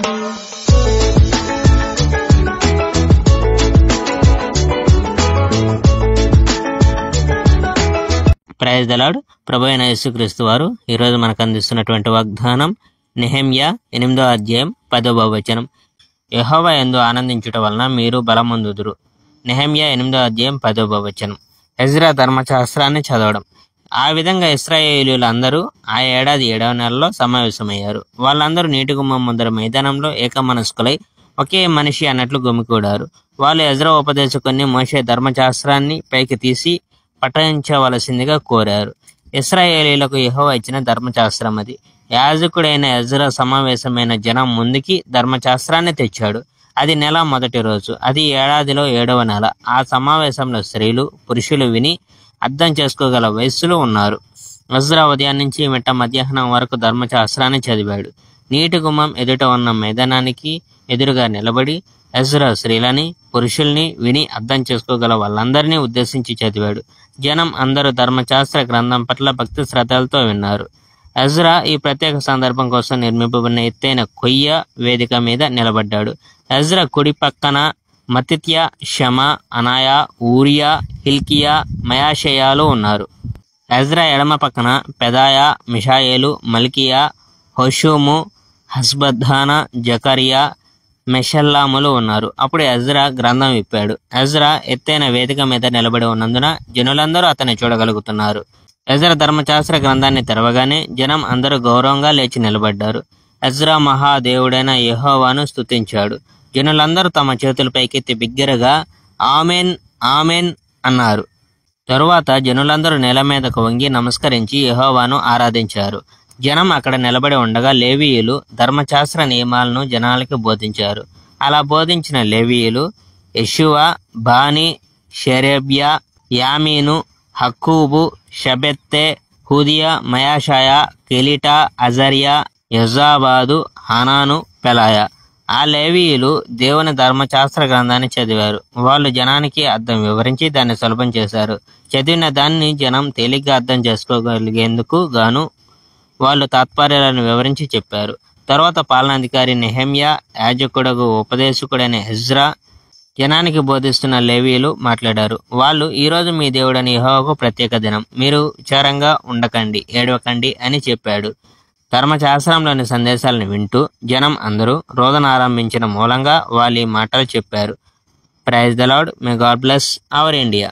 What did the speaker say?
Praise the lord. ప్రభు అయిన యేసుక్రీస్తు వారు ఈరోజు మనకు అందిస్తున్నటువంటి వాగ్దానం నెహెమ్యా 8వ అధ్యాయం 10వ వచనం. యెహోవా యందు ఆనందించుట వలన మీరు బలమొందుదురు. నెహెమ్యా 8వ అధ్యాయం 10వ వచనం. ఎజ్రా ధర్మశాస్త్రాన్ని చదవడం. ఆ విధంగా ఇశ్రాయేలీయులందరూ ఆ ఏడాది 7వ నెలలో సమావేశమయ్యారు. వాళ్ళందరూ నీటి గుమ్మం ముందర మైదానంలో ఏకమనస్కులై ఒకే మనిషి అన్నట్లు గుమికూడారు. వాళ్ళు ఎజ్రా ఉపదేశకుని మోషే ధర్మశాస్త్రాన్ని పైకి తీసి పఠించవలసిందిగా కోరారు. ఇశ్రాయేలీయులకు యెహోవా ఇచ్చిన ధర్మశాస్త్రం అది. యాజకుడైన ఎజ్రా సమావేశమైన జనం ముందుకి ధర్మశాస్త్రాన్ని తెచ్చాడు. అది నెల మొదటి రోజు. అది ఏడాదిలో 7వ నెల. ఆ సమావేశంలో స్త్రీలు పురుషులు విని అర్థం చేసుకోగల వయస్సులో ఉన్నారు. ఎజ్రా ఉదయం నుంచి మిట్ట మధ్యాహ్నం వరకు ధర్మశాస్త్రాన్ని చదివాడు. నీటి గుమ్మం ఎదుట ఉన్న మైదానానికి ఎదురుగా నిలబడి ఎజ్రా స్త్రీలని పురుషుల్ని విని అర్థం చేసుకోగల వాళ్ళందరినీ ఉద్దేశించి చదివాడు. జనం అందరూ ధర్మశాస్త్ర గ్రంథం పట్ల భక్తి శ్రద్ధలతో విన్నారు. ఎజ్రా ఈ ప్రత్యేక సందర్భం కోసం నిర్మింపబడిన ఎత్తైన కొయ్య వేదిక మీద నిలబడ్డాడు. ఎజ్రా కుడి పక్కన మత్తిత్యా, షమా, అనాయా, ఊరియా, హిల్కియా, మయాషయాలు ఉన్నారు. ఎజ్రా ఎడమ పక్కన పెదాయా, మిషాయేలు, మల్కియా, హోషూము, హస్బద్దానా, జకరియా, మెషల్లాములు ఉన్నారు. అప్పుడు ఎజ్రా గ్రంథం విప్పాడు. ఎజ్రా ఎత్తైన వేదిక మీద నిలబడి ఉన్నందున జనులందరూ అతన్ని చూడగలుగుతున్నారు. ఎజ్రా ధర్మశాస్త్ర గ్రంథాన్ని తెరవగానే జనం అందరూ గౌరవంగా లేచి నిలబడ్డారు. ఎజ్రా మహాదేవుడైన యెహోవాను స్తుతించాడు. జనులందరూ తమ చేతులు పైకెత్తి బిగ్గరగా ఆమెన్ ఆమెన్ అన్నారు. తరువాత జనులందరూ నేల మీదకు వంగి నమస్కరించి యెహోవాను ఆరాధించారు. జనం అక్కడ నిలబడి ఉండగా లేవీయులు ధర్మశాస్త్ర నియమాలను జనాలకి బోధించారు. అలా బోధించిన లేవీయులు యెషువా, బానీ, షెరేబ్యా, యామీను, హక్కూబు, షబెత్తె, హుదియా, మయాషాయా, కెలిటా, అజర్యా, యజాబాదు, హనాను, పెలాయా. ఆ లేవీయులు దేవుని ధర్మశాస్త్ర గ్రంథాన్ని చదివారు. వాళ్ళు జనానికి అర్థం వివరించి దాన్ని సులభం చేశారు. చదివిన దాన్ని జనం తేలిగ్గా అర్థం చేసుకోగలిగేందుకు గాను వాళ్ళు తాత్పర్యాలను వివరించి చెప్పారు. తర్వాత పాలనాధికారి నెహెమ్యా, యాజకుడగు ఉపదేశకుడైన ఎజ్రా జనానికి బోధిస్తున్న లేవీయులు మాట్లాడారు. వాళ్ళు, ఈరోజు మీ దేవుడని యెహోవాకు ప్రత్యేక దినం. మీరు విచారంగా ఉండకండి, ఏడవకండి అని చెప్పాడు. ధర్మశాస్త్రంలోని సందేశాలను వింటూ జనం అందరూ రోదన ఆరంభించిన మూలంగా వాళ్ళు ఈ మాటలు చెప్పారు. Praise the Lord. May God bless our India.